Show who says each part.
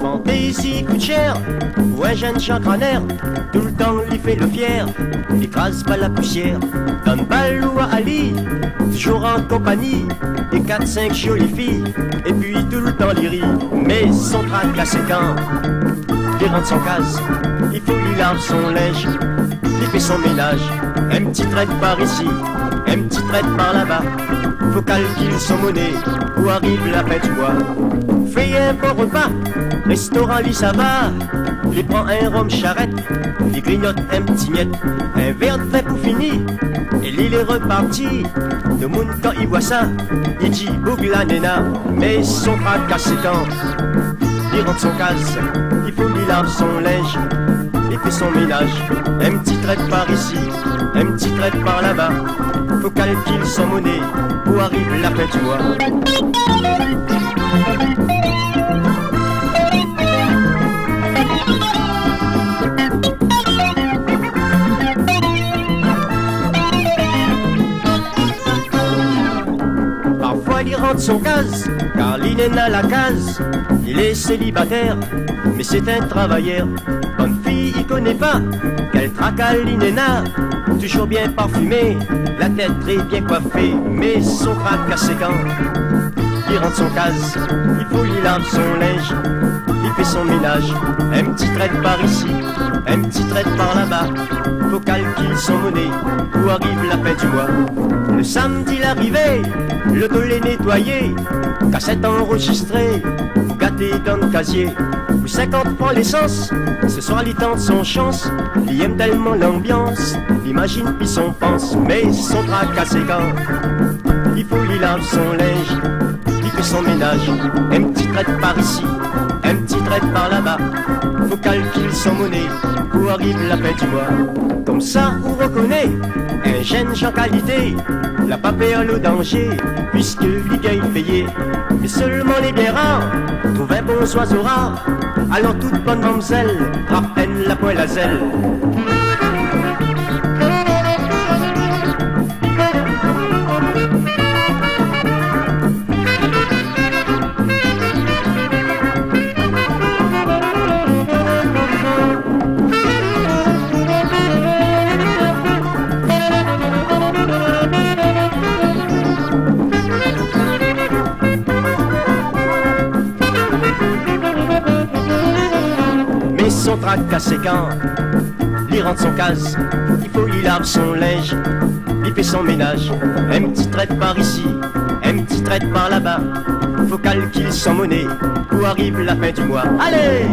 Speaker 1: Fantaisie coûte cher, ou un jeune chancranaire, tout le temps il fait le fier, écrase pas la poussière, donne balle ou à Ali, toujours en compagnie, des 4-5 jolies filles, et puis tout le temps il rit, mais son tracassé quand il rentre son case, il faut lui lave son linge, il fait son ménage, un petit trait par ici, un petit trait par là-bas, faut calculer son monnaie, où arrive la fête du bois. Fais un bon repas, restaurant lui ça va, il prend un rhum charrette, il grignote un petit miette, un verre de vin pour fini, et il est reparti. Le monde quand il voit ça, il dit bougle la nena, mais son tracassé quand il rentre son case, il faut lui lave son linge, il fait son ménage, un petit trait par ici, un petit trait par là-bas, faut calculer son monnaie, où arrive la fête du mois. Parfois il rentre son case, car il est à la case, il est célibataire, mais c'est un travailleur. Bonne fille, il connaît pas, quel tracas l'inéna, toujours bien parfumé, la tête très bien coiffée, mais son tracassé quand il rentre son case, il faut lui lave son linge, il fait son ménage, un petit trait par ici, un petit trait par là-bas, faut calculer son monnaie, où arrive la fête du mois. Le samedi l'arrivée, le dos est nettoyé, cassette enregistrée, gâté dans le casier, ou 50 francs l'essence, ce soir il tente son chance, il aime tellement l'ambiance, il imagine puis son pense, mais son tracassé quand il faut lui lave son linge, il fait son ménage, un petit trait par ici, un petit trait par là-bas, faut calculer son monnaie, où arrive la fête du mois. Comme ça on reconnaît un jeune gens qualité, la pas peur au danger, puisque lui gagne payé, mais seulement les bien rares trouvent un bon oiseau rare, alors toute bonne mamzelle rappelle la poêle à zèle. Son tracassé quand il rentre son case, il faut lui lave son linge, il fait son ménage, un petit trait par ici, un petit trait par là-bas, faut calculer son monnaie, où arrive la fin du mois. Allez!